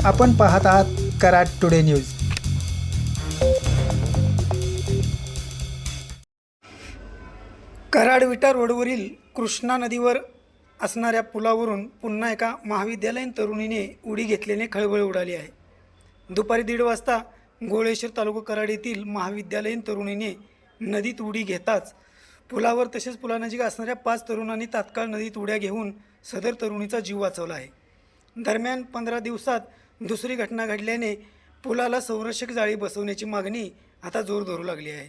आपण पाहत आहात कराड टुडे न्यूज। कराड विटा रोडवरील कृष्णा नदीवर असणाऱ्या पुलावरून पुन्हा एका महाविद्यालयीन तरुणीने उडी घेतल्याने खळबळ उडाली आहे। दुपारी 1:30 वाजता गोळेश्वर तालुका कराड येथील महाविद्यालयीन तरुणीने नदीत उडी घेताच पुलावर तसेच पुलानजीक असणाऱ्या 5 तरुणांनी तात्काळ नदीत उड्या घेऊन सदर तरुणीचा जीव वाचवला आहे। दरम्यान 15 दिवसात दुसरी घटना घडल्याने पुलाला संरक्षक जाळी बसवण्याची मागणी आता जोर धरू लागली आहे।